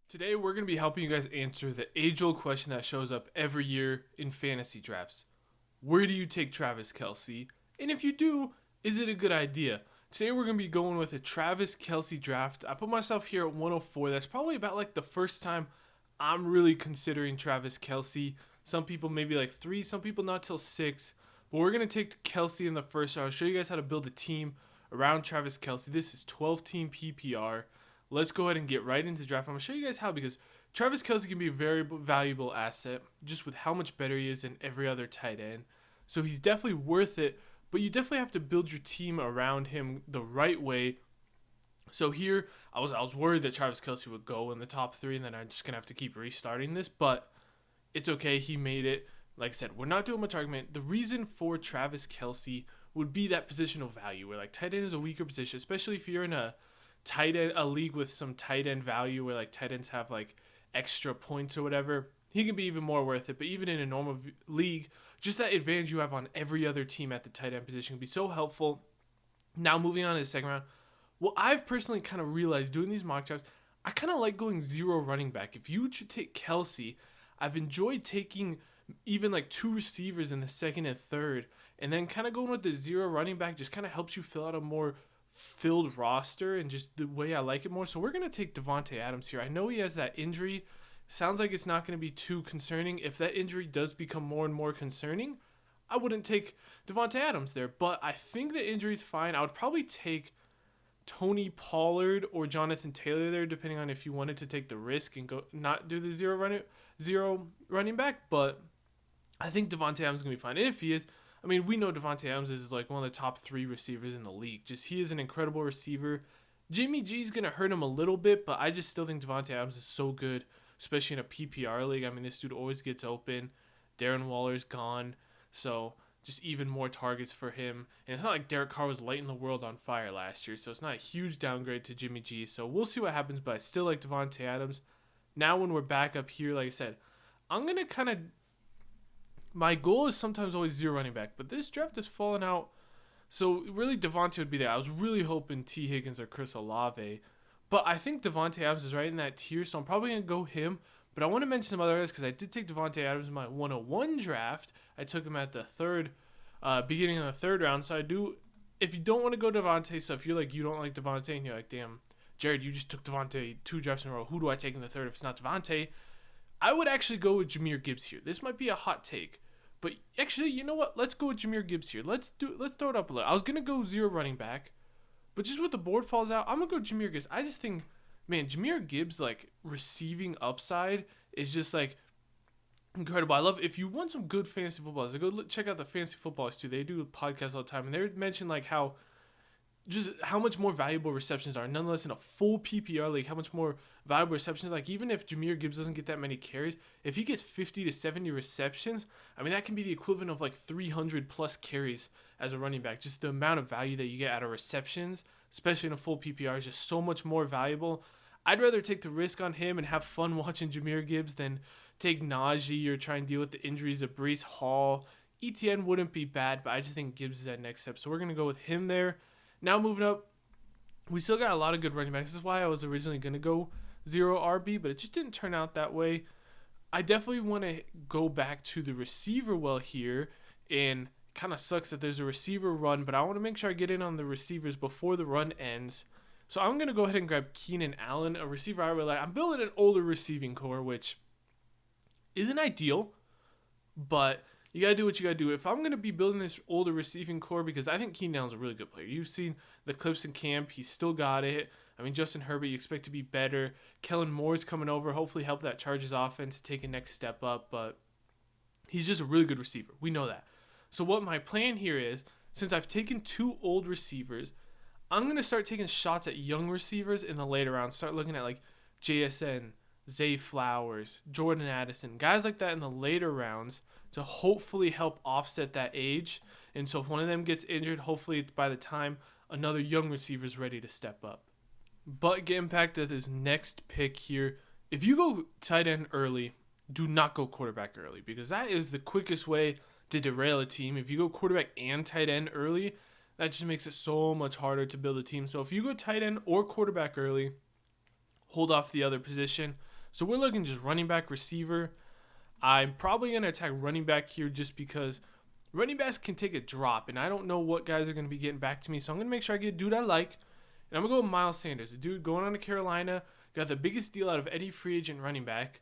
Today, we're going to be helping you guys answer the age-old question that shows up every year in fantasy drafts. Where do you take Travis Kelce? And if you do, is it a good idea? Today, we're going to be going with a Travis Kelce draft. I put myself here at 104. That's probably about like the first time I'm really considering Travis Kelce. Some people maybe like 3, some people not till 6. But we're going to take Kelce in the first round. I'll show you guys how to build a team around Travis Kelce. This is 12-team PPR. Let's go ahead and get right into the draft. I'm going to show you guys how, because Travis Kelce can be a very valuable asset just with how much better he is than every other tight end. So he's definitely worth it, but you definitely have to build your team around him the right way. So here, I was worried that Travis Kelce would go in the top 3, and then I'm just going to have to keep restarting this, but it's okay. He made it. Like I said, we're not doing much argument. The reason for Travis Kelce would be that positional value, where like tight end is a weaker position, especially if you're in a league with some tight end value where like tight ends have like extra points or whatever. He can be even more worth it. But even in a normal league, just that advantage you have on every other team at the tight end position can be so helpful. Now moving on to the second round, well, I've personally kind of realized doing these mock drafts, I kind of like going 0 running back. If you should take Kelsey, I've enjoyed taking even like 2 receivers in the second and third, and then kind of going with the 0 running back just kind of helps you fill out a more filled roster and just the way I like it more. So we're going to take Davante Adams here. I know he has that injury. Sounds like it's not going to be too concerning. If that injury does become more and more concerning, I wouldn't take Davante Adams there. But I think the injury is fine. I would probably take Tony Pollard or Jonathan Taylor there, depending on if you wanted to take the risk and go not do the 0 running back. But I think Davante Adams is going to be fine. And if he is, I mean, we know Davante Adams is like one of the top 3 receivers in the league. Just he is an incredible receiver. Jimmy G is going to hurt him a little bit, but I just still think Davante Adams is so good, especially in a PPR league. I mean, this dude always gets open. Darren Waller's gone, so just even more targets for him. And it's not like Derek Carr was lighting the world on fire last year, so it's not a huge downgrade to Jimmy G. So we'll see what happens, but I still like Davante Adams. Now when we're back up here, like I said, I'm going to kind of... My goal is sometimes always 0 running back, but this draft has fallen out. So really Devontae would be there. I was really hoping T. Higgins or Chris Olave, but I think Davante Adams is right in that tier, so I'm probably going to go him. But I want to mention some other guys because I did take Davante Adams in my 101 draft. I took him at the beginning of the third round. So I do, if you don't want to go Davante, so if you're like, you don't like Davante and you're like, damn, Jared, you just took Davante 2 drafts in a row. Who do I take in the third if it's not Davante? I would actually go with Jahmyr Gibbs here. This might be a hot take, but actually, you know what? Let's go with Jahmyr Gibbs here. Let's throw it up a little. I was gonna go 0 running back, but just with the board falls out, I'm gonna go Jahmyr Gibbs. I just think, man, Jahmyr Gibbs like receiving upside is just like incredible. I love, if you want some good fantasy footballers, go check out the Fantasy Footballers too. They do podcasts all the time, and they mention like how much more valuable receptions are. Nonetheless, in a full PPR league, how much more valuable receptions. Like even if Jahmyr Gibbs doesn't get that many carries, if he gets 50 to 70 receptions, I mean that can be the equivalent of like 300 plus carries as a running back. Just the amount of value that you get out of receptions, especially in a full PPR, is just so much more valuable. I'd rather take the risk on him and have fun watching Jahmyr Gibbs than take Najee or try and deal with the injuries of Breece Hall. ETN wouldn't be bad, but I just think Gibbs is that next step. So we're going to go with him there. Now moving up, we still got a lot of good running backs. This is why I was originally going to go 0 RB, but it just didn't turn out that way. I definitely want to go back to the receiver well here, and kind of sucks that there's a receiver run, but I want to make sure I get in on the receivers before the run ends. So I'm going to go ahead and grab Keenan Allen, a receiver I really like. I'm building an older receiving core, which isn't ideal, but you got to do what you got to do. If I'm going to be building this older receiving core, because I think Keenan Allen's a really good player. You've seen the clips in camp. He's still got it. I mean, Justin Herbert, you expect to be better. Kellen Moore's coming over, hopefully help that Chargers offense take a next step up, but he's just a really good receiver. We know that. So what my plan here is, since I've taken 2 old receivers, I'm going to start taking shots at young receivers in the later rounds. Start looking at like JSN, Zay Flowers, Jordan Addison, guys like that in the later rounds to hopefully help offset that age. And so if one of them gets injured, hopefully it's by the time another young receiver is ready to step up. But getting back to this next pick here, if you go tight end early, do not go quarterback early, because that is the quickest way to derail a team. If you go quarterback and tight end early, that just makes it so much harder to build a team. So if you go tight end or quarterback early, hold off the other position. So we're looking just running back, receiver. I'm probably going to attack running back here just because running backs can take a drop, and I don't know what guys are going to be getting back to me. So I'm going to make sure I get a dude I like, and I'm going to go with Miles Sanders, a dude going on to Carolina, got the biggest deal out of any free agent running back.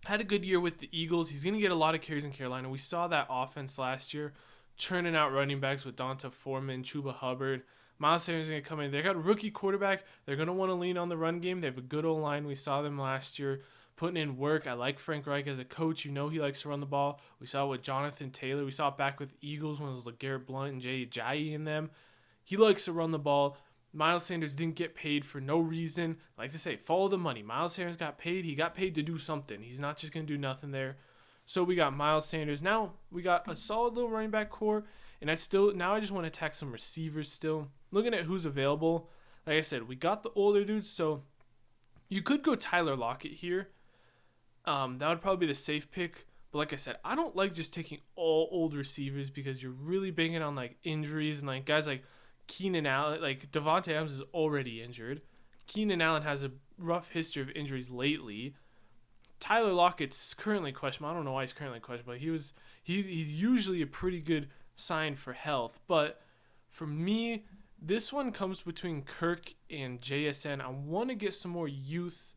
Had a good year with the Eagles. He's going to get a lot of carries in Carolina. We saw that offense last year, churning out running backs with Donta Foreman, Chuba Hubbard. Miles Sanders is going to come in. They got a rookie quarterback. They're going to want to lean on the run game. They have a good old line. We saw them last year putting in work. I like Frank Reich as a coach. You know he likes to run the ball. We saw it with Jonathan Taylor. We saw it back with Eagles when it was LeGarrette Blount and Jay Ajayi in them. He likes to run the ball. Miles Sanders didn't get paid for no reason. Like to say, follow the money. Miles Sanders got paid. He got paid to do something. He's not just going to do nothing there. So we got Miles Sanders. Now we got a solid little running back core. And I just want to attack some receivers still. Looking at who's available. Like I said, we got the older dudes. So you could go Tyler Lockett here. That would probably be the safe pick. But like I said, I don't like just taking all old receivers because you're really banging on like injuries and like guys like Keenan Allen. Like Devontae Adams is already injured. Keenan Allen has a rough history of injuries lately. Tyler Lockett's currently questionable. I don't know why he's currently questionable. He's usually a pretty good sign for health. But for me, this one comes between Kirk and JSN. I want to get some more youth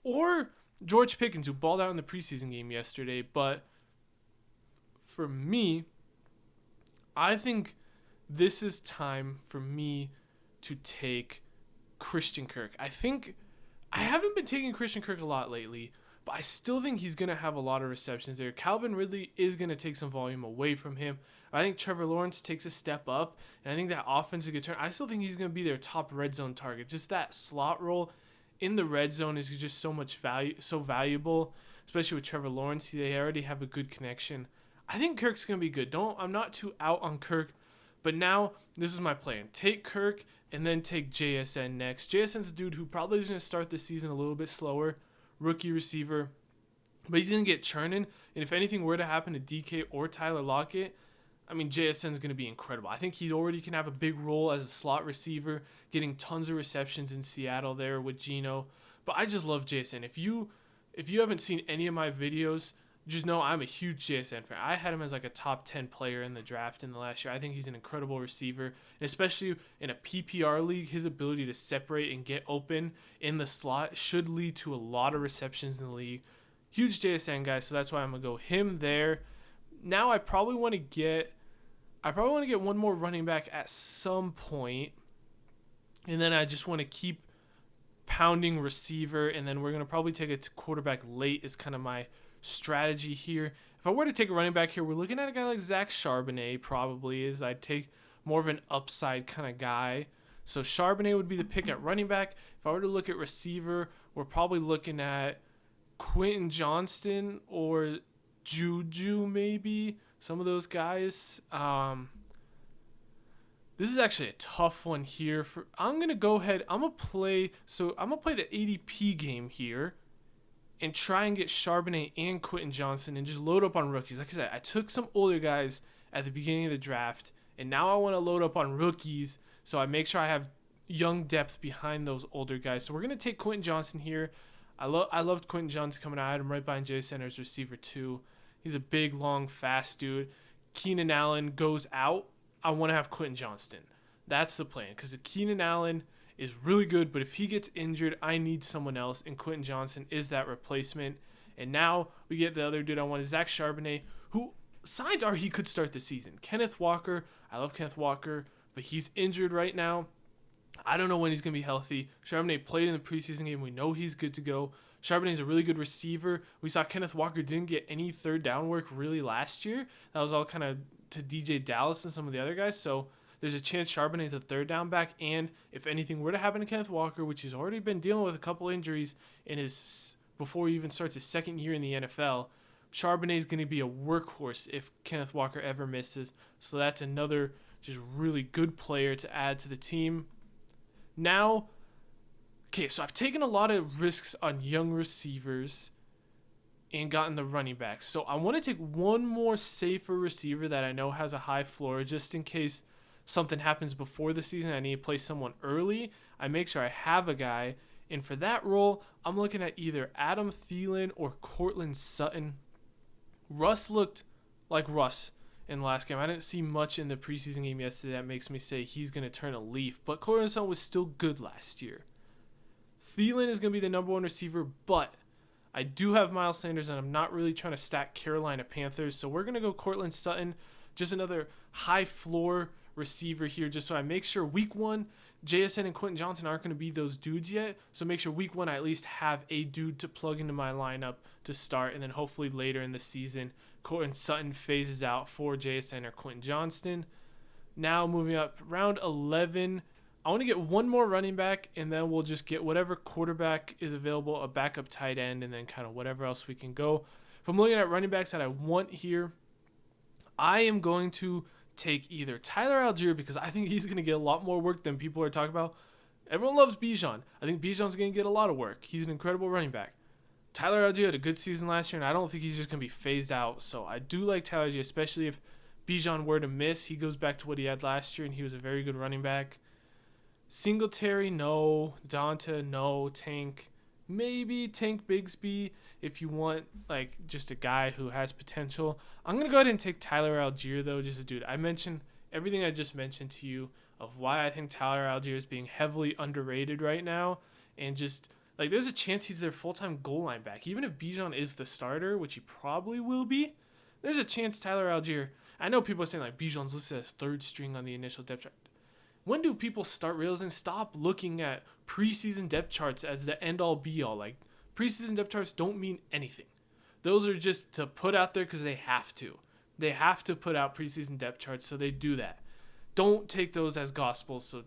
or George Pickens, who balled out in the preseason game yesterday. But for me, I think this is time for me to take Christian Kirk. I haven't been taking Christian Kirk a lot lately, but I still think he's going to have a lot of receptions there. Calvin Ridley is going to take some volume away from him. I think Trevor Lawrence takes a step up, and I think that offense is going to turn. I still think he's going to be their top red zone target. Just that slot role in the red zone is just so valuable, especially with Trevor Lawrence. They already have a good connection. I think Kirk's going to be good. I'm not too out on Kirk, but now this is my plan. Take Kirk and then take JSN next. JSN's a dude who probably is going to start the season a little bit slower, rookie receiver, but he's going to get churning. And if anything were to happen to DK or Tyler Lockett, I mean, JSN is going to be incredible. I think he already can have a big role as a slot receiver, getting tons of receptions in Seattle there with Geno. But I just love JSN. If you haven't seen any of my videos, just know I'm a huge JSN fan. I had him as like a top 10 player in the draft in the last year. I think he's an incredible receiver, and especially in a PPR league, his ability to separate and get open in the slot should lead to a lot of receptions in the league. Huge JSN guy, so that's why I'm gonna go him there. Now I probably want to get one more running back at some point, and then I just want to keep pounding receiver, and then we're going to probably take a quarterback late is kind of my strategy here. If I were to take a running back here, we're looking at a guy like Zach Charbonnet probably is. I'd take more of an upside kind of guy. So Charbonnet would be the pick at running back. If I were to look at receiver, we're probably looking at Quentin Johnston or Juju maybe. Some of those guys. This is actually a tough one here. I'm gonna go ahead. I'm gonna play the ADP game here, and try and get Charbonnet and Quentin Johnston, and just load up on rookies. Like I said, I took some older guys at the beginning of the draft, and now I want to load up on rookies, so I make sure I have young depth behind those older guys. So we're gonna take Quentin Johnston here. I loved Quentin Johnston coming out. I had him right behind Jay Sanders, receiver 2. He's a big, long, fast dude. Keenan Allen goes out. I want to have Quentin Johnston. That's the plan, because Keenan Allen is really good, but if he gets injured, I need someone else, and Quentin Johnston is that replacement. And now we get the other dude I want, Zach Charbonnet, who signs are he could start the season. Kenneth Walker, I love Kenneth Walker, but he's injured right now. I don't know when he's going to be healthy. Charbonnet played in the preseason game. We know he's good to go. Charbonnet is a really good receiver. We saw Kenneth Walker didn't get any third down work really last year. That was all kind of to DJ Dallas and some of the other guys. So there's a chance Charbonnet is a third down back. And if anything were to happen to Kenneth Walker, which he's already been dealing with a couple injuries before he even starts his second year in the NFL, Charbonnet is going to be a workhorse if Kenneth Walker ever misses. So that's another just really good player to add to the team. Now, okay, so I've taken a lot of risks on young receivers and gotten the running backs. So I want to take one more safer receiver that I know has a high floor, just in case something happens before the season. I need to play someone early. I make sure I have a guy, And for that role, I'm looking at either Adam Thielen or Courtland Sutton. Russ looked like Russ in the last game. I didn't see much in the preseason game yesterday that makes me say he's going to turn a leaf. But Courtland Sutton was still good last year. Thielen is going to be the number one receiver, but I do have Miles Sanders, and I'm not really trying to stack Carolina Panthers. So we're going to go Courtland Sutton, just another high floor receiver here, just so I make sure week one, JSN and Quentin Johnson aren't going to be those dudes yet. So make sure week one I at least have a dude to plug into my lineup to start, and then hopefully later in the season, Courtland Sutton phases out for JSN or Quentin Johnston. Now moving up, round 11, I want to get one more running back, and then we'll just get whatever quarterback is available, a backup tight end, and then kind of whatever else we can go. If I'm looking at running backs that I want here, I am going to take either Tyler Algier, because I think he's going to get a lot more work than people are talking about. Everyone loves Bijan. I think Bijan's going to get a lot of work. He's an incredible running back. Tyler Algier had a good season last year, and I don't think he's just going to be phased out. So I do like Tyler Algier, especially if Bijan were to miss. He goes back to what he had last year, and he was a very good running back. Singletary, no. Donta, no. Tank, maybe. Tank Bigsby, if you want like just a guy who has potential. I'm going to go ahead and take Tyler Algier, though, just a dude. I mentioned everything I just mentioned to you of why I think Tyler Algier is being heavily underrated right now. And just, like, there's a chance he's their full-time goal line back. Even if Bijan is the starter, which he probably will be, there's a chance Tyler Algier, I know people are saying, like, Bijan's listed as third string on the initial depth chart. When do people start realizing, stop looking at preseason depth charts as the end-all be-all? Like, preseason depth charts don't mean anything. Those are just to put out there because they have to. They have to put out preseason depth charts, so they do that. Don't take those as gospel. So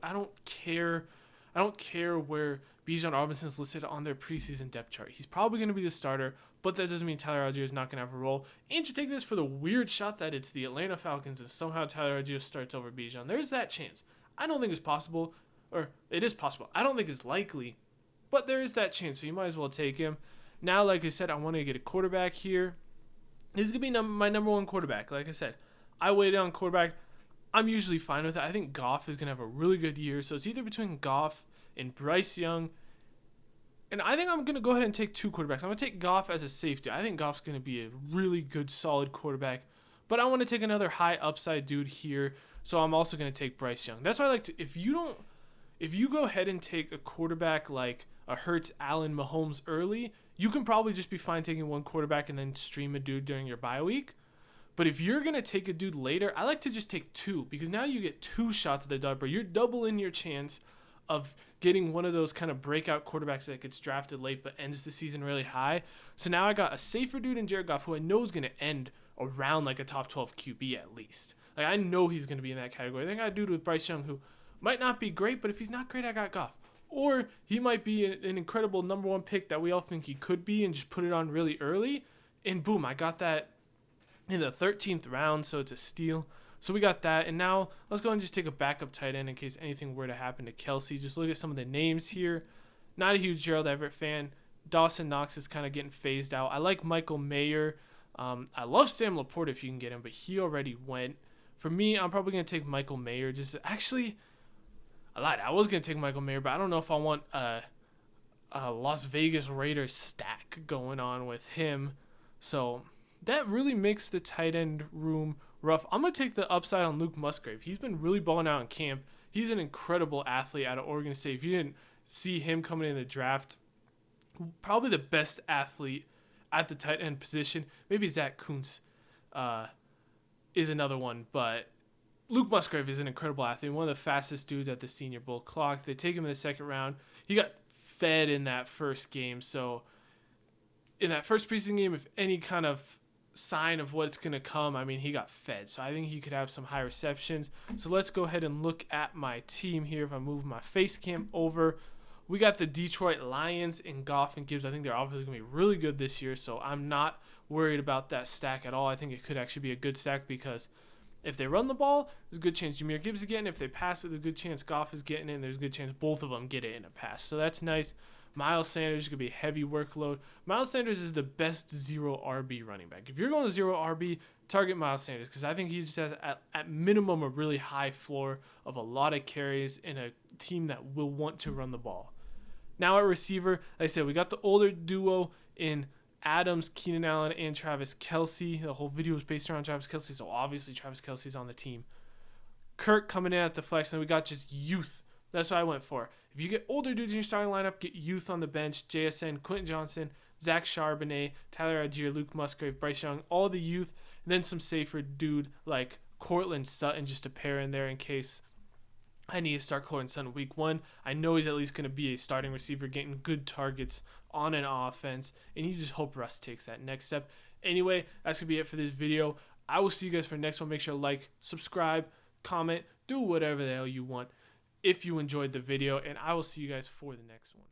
I don't care where Bijan Robinson's listed on their preseason depth chart. He's probably going to be the starter, but that doesn't mean Tyler Algier is not going to have a role. And you take this for the weird shot that it's the Atlanta Falcons and somehow Tyler Algier starts over Bijan. There's that chance. I don't think it's possible, or it is possible. I don't think it's likely, but there is that chance, so you might as well take him. Now, like I said, I want to get a quarterback here. He's going to be my number one quarterback. Like I said, I waited on quarterback. I'm usually fine with it. I think Goff is going to have a really good year, so it's either between Goff and Bryce Young. And I think I'm going to go ahead and take two quarterbacks. I'm going to take Goff as a safety. I think Goff's going to be a really good, solid quarterback. But I want to take another high upside dude here, so I'm also going to take Bryce Young. That's why I like to, if you go ahead and take a quarterback like a Hurts, Allen, Mahomes early, you can probably just be fine taking one quarterback and then stream a dude during your bye week. But if you're going to take a dude later, I like to just take two, because now you get two shots at the double. You're doubling your chance of getting one of those kind of breakout quarterbacks that gets drafted late but ends the season really high. So now I got a safer dude in Jared Goff, who I know is going to end around like a top 12 QB at least. Like, I know he's going to be in that category. I think I got a dude with Bryce Young who might not be great, but if he's not great, I got Goff. Or he might be an incredible number one pick that we all think he could be and just put it on really early. And boom, I got that in the 13th round, so it's a steal. So we got that, and now let's go and just take a backup tight end in case anything were to happen to Kelsey. Just look at some of the names here. Not a huge Gerald Everett fan. Dawson Knox is kind of getting phased out. I like Michael Mayer. I love Sam Laporte if you can get him, but he already went. For me, I'm probably going to take Michael Mayer. Actually, I lied. I was going to take Michael Mayer, but I don't know if I want a Las Vegas Raiders stack going on with him. So that really makes the tight end room rough. I'm going to take the upside on Luke Musgrave. He's been really balling out in camp. He's an incredible athlete out of Oregon State. If you didn't see him coming in the draft, probably the best athlete at the tight end position. Maybe Zach Kuntz is another one, but Luke Musgrave is an incredible athlete, one of the fastest dudes at the Senior Bowl clock. They take him in the second round. He got fed in that first game, so in that first preseason game, if any kind of sign of what's going to come, I mean, he got fed, so I think he could have some high receptions. So let's go ahead and look at my team here. If I move my face cam over, we got the Detroit Lions and Goff and Gibbs. I think their offense is going to be really good this year, so I'm not worried about that stack at all. I think it could actually be a good stack, because if they run the ball, there's a good chance Jahmyr Gibbs is getting it. If they pass it, there's a good chance Goff is getting it, and there's a good chance both of them get it in a pass. So that's nice. Miles Sanders is going to be a heavy workload. Miles Sanders is the best zero RB running back. If you're going to zero RB, target Miles Sanders, because I think he just has, at minimum, a really high floor of a lot of carries in a team that will want to run the ball. Now at receiver, like I said, we got the older duo in Adams, Keenan Allen, and Travis Kelce. The whole video is based around Travis Kelce, so obviously Travis Kelce's on the team. Kirk coming in at the flex, and we got just youth. That's what I went for. If you get older dudes in your starting lineup, get youth on the bench. JSN, Quentin Johnson, Zach Charbonnet, Tyler Algier, Luke Musgrave, Bryce Young, all the youth. And then some safer dude like Cortland Sutton just to pair in there in case I need to start Cortland Sutton week 1. I know he's at least going to be a starting receiver, getting good targets on an offense. And you just hope Russ takes that next step. Anyway, that's going to be it for this video. I will see you guys for the next one. Make sure to like, subscribe, comment, do whatever the hell you want if you enjoyed the video. And I will see you guys for the next one.